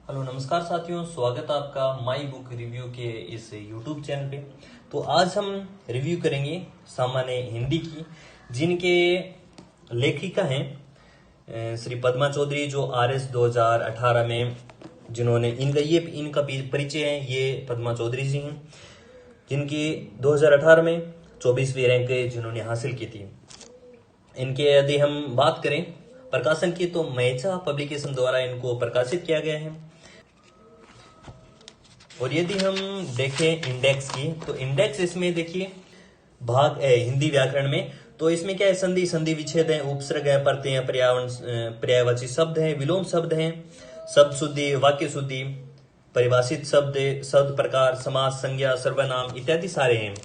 Hello नमस्कार साथियों, स्वागत है आपका माई बुक रिव्यू के इस यूट्यूब चैनल पे। तो आज हम रिव्यू करेंगे सामान्य हिंदी की, जिनके लेखिका हैं श्री पद्मा चौधरी, जो RS 2018 में जिन्होंने इनका परिचय है। ये पद्मा चौधरी जी हैं, जिनकी 2018 में 24वीं रैंक जिन्होंने हासिल की थी। इनके यदि हम बात करें प्रकाशन की, तो मैचा पब्लिकेशन द्वारा इनको प्रकाशित किया गया है। और यदि हम देखें इंडेक्स की, तो इंडेक्स इसमें देखिए भाग हिंदी व्याकरण में, तो इसमें क्या है, संधि संधि विच्छेद है, उपसर्ग है, प्रत्यय है, पर्यायवाची शब्द है, विलोम शब्द है, शब्द शुद्धि, वाक्य शुद्धि, परिभाषित शब्द, शब्द प्रकार, समास, संज्ञा, सर्वनाम इत्यादि सारे हैं।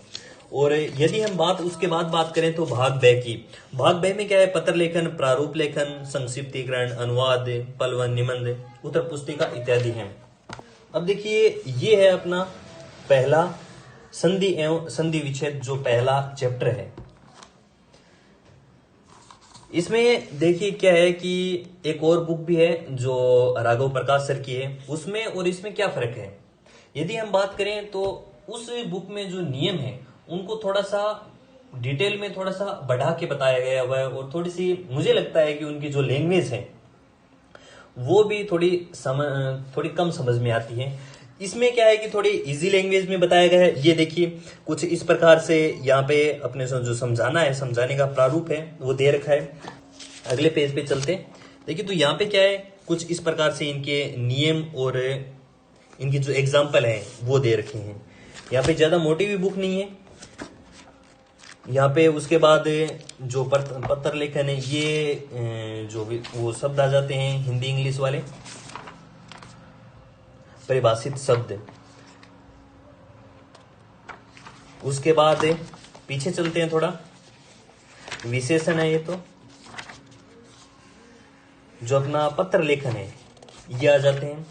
और यदि हम उसके बाद बात करें तो भाग ब की, भाग ब में क्या है, पत्र लेखन, प्रारूप लेखन, संक्षिप्तीकरण, अनुवाद, पलवन, निबंध, उत्तर पुस्तिका इत्यादि हैं। अब देखिए, ये है अपना पहला संधि एवं संधि विच्छेद, जो पहला चैप्टर है। इसमें देखिए क्या है कि एक और बुक भी है जो राघव प्रकाश सर की है, उसमें और इसमें क्या फर्क है। यदि हम बात करें तो उस बुक में जो नियम है उनको थोड़ा सा डिटेल में थोड़ा सा बढ़ा के बताया गया हुआ है, और थोड़ी सी मुझे लगता है कि उनकी जो लैंग्वेज है वो भी थोड़ी कम समझ में आती है। इसमें क्या है कि थोड़ी इजी लैंग्वेज में बताया गया है। ये देखिए कुछ इस प्रकार से यहाँ पे अपने जो समझाना है, समझाने का प्रारूप है वो दे रखा है। अगले पेज पे चलते हैं। देखिए तो यहाँ पे क्या है, कुछ इस प्रकार से इनके नियम और इनकी जो एग्जाम्पल है वो दे रखे हैं। यहाँ पे ज्यादा मोटी भी बुक नहीं है। यहाँ पे उसके बाद जो पत्र लेखन है, ये जो वो शब्द आ जाते हैं हिंदी इंग्लिश वाले, परिभाषित शब्द। उसके बाद पीछे चलते हैं, थोड़ा विशेषण है ये, तो जो अपना पत्र लेखन है ये आ जाते हैं।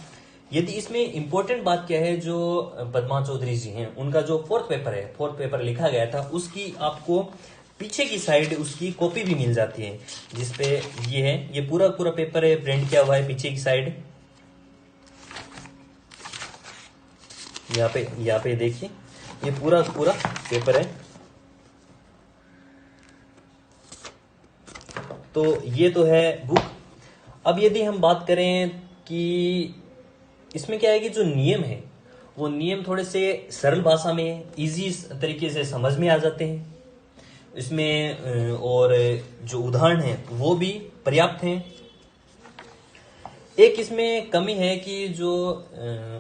यदि इसमें इंपॉर्टेंट बात क्या है, जो पद्मा चौधरी जी हैं उनका जो फोर्थ पेपर लिखा गया था, उसकी आपको पीछे की साइड उसकी कॉपी भी मिल जाती है, जिसपे ये है, ये पूरा पेपर है, प्रिंट किया हुआ है पीछे की साइड। यहाँ पे देखिए, ये पूरा पेपर है। तो ये तो है बुक। अब यदि हम बात करें कि इसमें क्या है कि जो नियम है वो नियम थोड़े से सरल भाषा में इजी तरीके से समझ में आ जाते हैं इसमें, और जो उदाहरण है वो भी पर्याप्त हैं। एक इसमें कमी है कि जो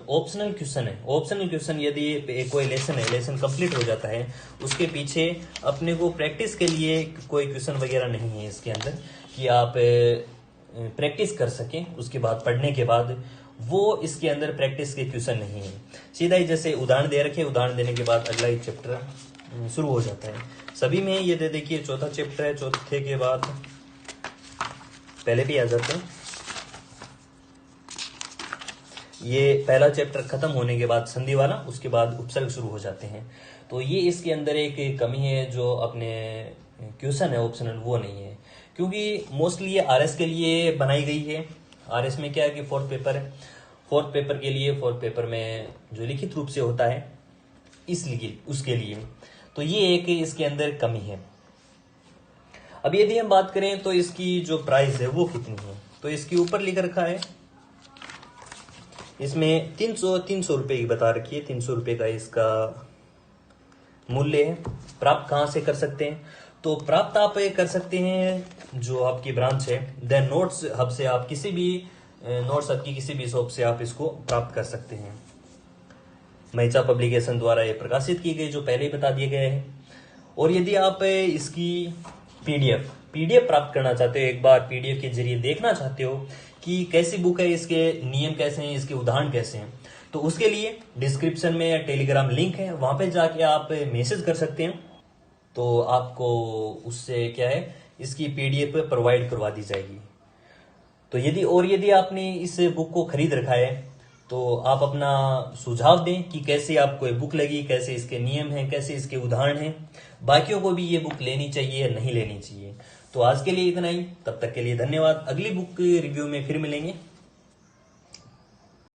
ऑप्शनल क्वेश्चन यदि कोई लेसन कंप्लीट हो जाता है, उसके पीछे अपने को प्रैक्टिस के लिए कोई क्वेश्चन वगैरह नहीं है इसके अंदर, कि आप प्रैक्टिस कर सकें उसके बाद पढ़ने के बाद। वो इसके अंदर प्रैक्टिस के क्वेश्चन नहीं है, सीधा ही जैसे उदाहरण दे रखे, उदाहरण देने के बाद अगला ही चैप्टर शुरू हो जाता है। सभी में ये दे देखिए, चौथा चैप्टर है, चौथे के बाद पहले भी आ जाते हैं। ये पहला चैप्टर खत्म होने के बाद संधि वाला, उसके बाद उपसर्ग शुरू हो जाते हैं। तो ये इसके अंदर एक कमी है, जो अपने क्वेश्चन है ऑप्शनल वो नहीं है, क्योंकि मोस्टली ये RS के लिए बनाई गई है। RS में क्या है कि फोर्थ पेपर में जो लिखित रूप से होता है, इसलिए उसके लिए, तो ये एक इसके अंदर कमी है। अब यदि हम बात करें तो इसकी जो प्राइस है वो कितनी है, तो इसके ऊपर लिख रखा है, इसमें 300 रुपए की बता रखी है, 300 रुपए का इसका मूल्य है। प्राप्त कहाँ से कर सकते हैं, तो प्राप्त आप कर सकते हैं जो आपकी ब्रांच है द नोट्स हब से, आप किसी भी नोट्स हब की किसी भी शॉप से आप इसको प्राप्त कर सकते हैं। मैचा पब्लिकेशन द्वारा ये प्रकाशित की गई, जो पहले ही बता दिए गए हैं। और यदि आप इसकी पीडीएफ प्राप्त करना चाहते हो, एक बार पीडीएफ के जरिए देखना चाहते हो कि कैसी बुक है, इसके नियम कैसे हैं, इसके उदाहरण कैसे हैं, तो उसके लिए डिस्क्रिप्शन में टेलीग्राम लिंक है, वहां पे जाके आप मैसेज कर सकते हैं। तो आपको उससे क्या है, इसकी पीडीएफ प्रोवाइड करवा दी जाएगी। तो यदि आपने इस बुक को खरीद रखा है, तो आप अपना सुझाव दें कि कैसे आपको ये बुक लगी, कैसे इसके नियम हैं, कैसे इसके उदाहरण हैं, बाकियों को भी ये बुक लेनी चाहिए या नहीं लेनी चाहिए। तो आज के लिए इतना ही, तब तक के लिए धन्यवाद। अगली बुक रिव्यू में फिर मिलेंगे।